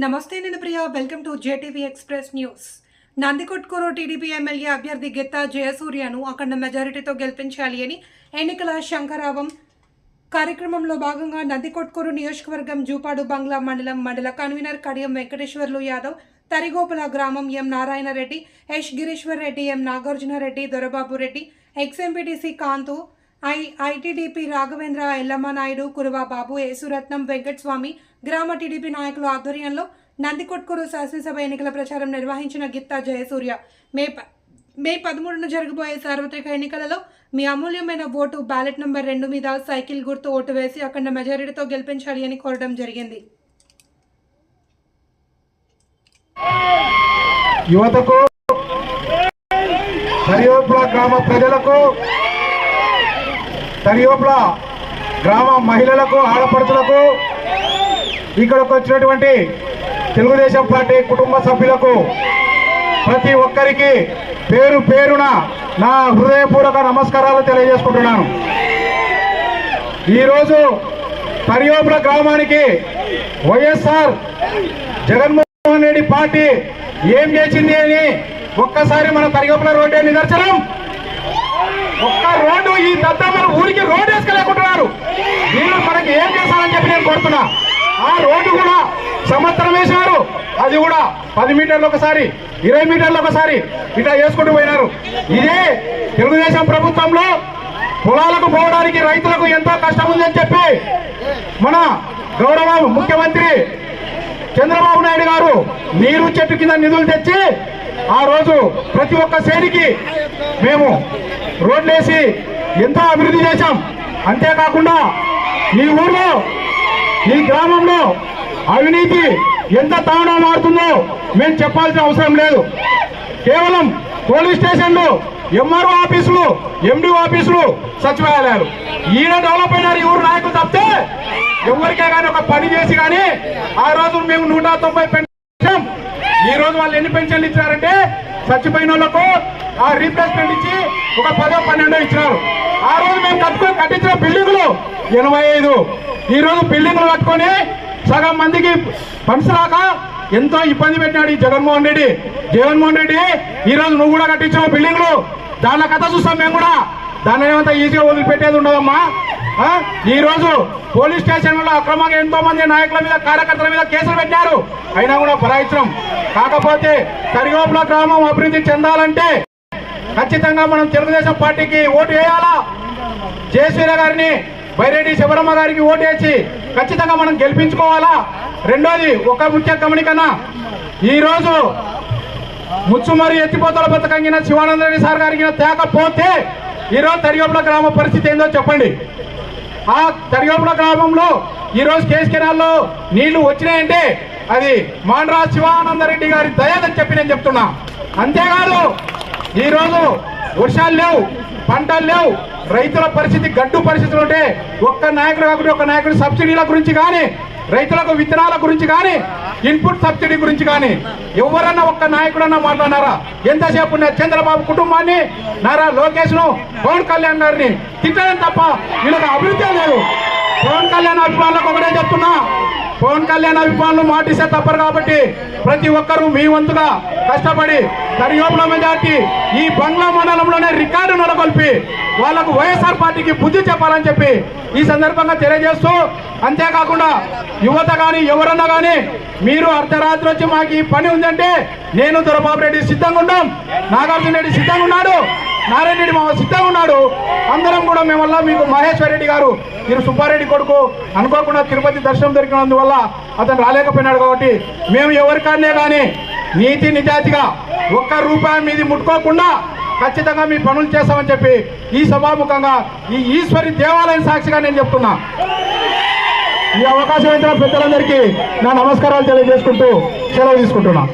నమస్తే నేను Priya welcome to JTV express news. Nandikotkur TDP MLA అభ్యర్థి గిత్తా జయసూర్యను అఖండ మెజారిటీతో గెలిపించాలి అని ఎన్నికల శంఖారావం కార్యక్రమంలో భాగంగా నందికొట్కూరు నియోజకవర్గం జూపాడు బంగ్లా మండల కన్వీనర్ కడియం వెంకటేశ్వర్లు యాదవ్, తరిగోపుల గ్రామం ఎం నారాయణ రెడ్డి, ఎస్ గిరీశ్వర్ రెడ్డి, ఎం నాగార్జున రెడ్డి, దొరబాబు రెడ్డి, ఎక్స్ఎంపీటీసీ కాంతు, ఐటీడీపీ రాఘవేంద్ర, ఎల్లమ్మ నాయుడు, కురువా బాబు, యేసురత్నం, వెంకటస్వామి గ్రామ టీడీపీ నాయకుల ఆధ్వర్యంలో నందికొట్కూరు శాసనసభ ఎన్నికల ప్రచారం నిర్వహించిన గిత్తా జయసూర్య మే 13న జరగబోయే సార్వత్రిక ఎన్నికలలో మీ అమూల్యమైన ఓటు బ్యాలెట్ నంబర్ 2 మీద సైకిల్ గుర్తు ఓటు వేసి అఖండ మెజారిటీతో గెలిపించాలి అని కోరడం జరిగింది. యువతకు, తరియోపుల గ్రామ ప్రజలకు, తరియోపుల గ్రామ మహిళలకు, ఆడపడుచులకు, ఇక్కడికి వచ్చినటువంటి తెలుగుదేశం పార్టీ కుటుంబ సభ్యులకు ప్రతి ఒక్కరికి పేరు పేరున నా హృదయపూర్వక నమస్కారాలు తెలియజేసుకుంటున్నాను. ఈరోజు తరియోపుల గ్రామానికి వైఎస్ఆర్ జగన్మోహన్ రెడ్డి పార్టీ ఏం చేసింది అని ఒక్కసారి మన తరియోపుల రోడ్డే నిదర్శనం. ఒక్క రోడ్డు ఈ దద్దమ్మలు ఊరికి రోడ్డు వేసుకోలేకుంటున్నారు. వీళ్ళు మనకి ఏం చేశారని చెప్పి నేను కోరుతున్నా. ఆ రోడ్డు కూడా సంవత్సరం వేసినారు, అది కూడా 10 మీటర్లు ఒకసారి, 20 మీటర్లు ఒకసారి ఇట్లా వేసుకుంటూ పోయినారు. ఇదే తెలుగుదేశం ప్రభుత్వంలో పొలాలకు పోవడానికి రైతులకు ఎంతో కష్టం ఉందని చెప్పి మన గౌరవ ముఖ్యమంత్రి చంద్రబాబు నాయుడు గారు నీరు చెట్టు కింద నిధులు తెచ్చి ఆ రోజు ప్రతి ఒక్క శ్రేణికి మేము రోడ్లేసి ఎంతో అభివృద్ధి చేశాం. అంతేకాకుండా ఈ ఊర్లో, ఈ గ్రామంలో అవినీతి ఎంత తాండవం మారుతుందో మేము చెప్పాల్సిన అవసరం లేదు. కేవలం పోలీస్ స్టేషన్లు, ఎంఆర్ఓ ఆఫీసులు, ఎండిఓ ఆఫీసులు, సచివాలయాలు ఈయన డెవలప్ అయినారు ఈ ఊరు నాయకులు తప్పితే ఎవరికే కానీ ఒక పని చేసి కానీ ఆ రోజు మేము 190 పెన్షన్, ఈ రోజు వాళ్ళు ఎన్ని పెన్షన్లు ఇచ్చినారంటే చచ్చిపోయిన వాళ్ళకు ఆ రీప్లేస్మెంట్ ఇచ్చి ఒక 10-12 ఇచ్చినారు. ఆ రోజు మేము కట్టించిన బిల్డింగులు 85. ఈ రోజు బిల్డింగులు కట్టుకొని సగం మందికి ఫండ్స్ రాక ఎంతో ఇబ్బంది పెట్టినాడు ఈ జగన్మోహన్ రెడ్డి. ఈ రోజు నువ్వు కూడా కట్టించిన బిల్డింగులు, దాని కథ చూస్తాం మేము కూడా. దాన్ని ఏమంతా ఈజీగా వదిలిపెట్టేది ఉండదమ్మా. ఈ రోజు పోలీస్ స్టేషన్లలో అక్రమంగా ఎంతో మంది నాయకుల మీద, కార్యకర్తల మీద కేసులు పెట్టారు, అయినా కూడా భరాయించడం. కాకపోతే తరిగోపుల గ్రామం అభివృద్ధి చెందాలంటే ఖచ్చితంగా మనం తెలుగుదేశం పార్టీకి ఓటు వేయాలా. జయసూర్య గారిని, బైరెడ్డి శబరమ్మ గారికి ఓటు వేసి ఖచ్చితంగా మనం గెలిపించుకోవాలా. రెండోది, ఒక ముఖ్య గమనికన్నా, ఈరోజు ముచ్చుమరి ఎత్తిపోతల పథకం కింద శివానంద రెడ్డి సార్ గారికి తేకపోతే ఈరోజు తరిగోపుల గ్రామ పరిస్థితి ఏందో చెప్పండి. ఆ తరిగోపుల గ్రామంలో ఈరోజు కేసు కెనాల్లో నీళ్లు వచ్చినాయంటే అది మాండ్రా శివానందరెడ్డి గారి దయదని చెప్పి నేను చెప్తున్నా. అంతేకాదు ఈరోజు వర్షాలు లేవు, పంటలు లేవు, రైతుల పరిస్థితి గడ్డు పరిస్థితులు ఉంటే ఒక్క నాయకుడు కాకుండా ఒక నాయకుడు సబ్సిడీల గురించి కానీ, రైతులకు విత్తనాల గురించి కానీ, ఇన్పుట్ సబ్సిడీ గురించి కానీ ఎవరన్నా ఒక్క నాయకుడన్నా మాట్లాడినారా? ఎంతసేపు చంద్రబాబు కుటుంబాన్ని, నారా లోకేష్ ను, పవన్ కళ్యాణ్ గారిని తిట్టడం తప్ప వీళ్ళకి అభివృద్ధి లేదు. పవన్ కళ్యాణ్ అభిమానులకు ఒకటే చెప్తున్నా, పవన్ కళ్యాణ్ అభిమానులు మాటిస్తే తప్పరు. కాబట్టి ప్రతి ఒక్కరూ మీ వంతుగా కష్టపడి తరిగోపుల మెజార్టీ ఈ బంగ్లా మండలంలోనే రికార్డు నెలకొల్పి వాళ్లకు వైఎస్ఆర్ పార్టీకి బుద్ధి చెప్పాలని చెప్పి ఈ సందర్భంగా తెలియజేస్తూ, అంతేకాకుండా యువత కానీ ఎవరన్నా కానీ మీరు అర్ధరాత్రి వచ్చి మాకు ఈ పని ఉందంటే నేను, దొరబాబు రెడ్డి సిద్ధంగా ఉన్నాం, నాగార్జున రెడ్డి సిద్ధంగా ఉన్నాడు, నారాయణ రెడ్డి మామ సిద్ధంగా ఉన్నాడు. అందరం కూడా మేము వల్ల మీకు మహేశ్వర్ రెడ్డి గారు, మీరు సుబ్బారెడ్డి కొడుకు, అనుకోకుండా తిరుపతి దర్శనం దొరికినందువల్ల అతను రాలేకపోయినాడు. కాబట్టి మేము ఎవరికన్నా కానీ నీతి నిజాతిగా ఒక్క రూపాయి మీది ముట్టుకోకుండా ఖచ్చితంగా మీ పనులు చేస్తామని చెప్పి ఈ సభాముఖంగా ఈ ఈశ్వరి దేవాలయం సాక్షిగా నేను చెప్తున్నా. ఈ అవకాశం ఇచ్చిన పెద్దలందరికీ నా నమస్కారాలు తెలియజేసుకుంటూ సెలవు తీసుకుంటున్నా.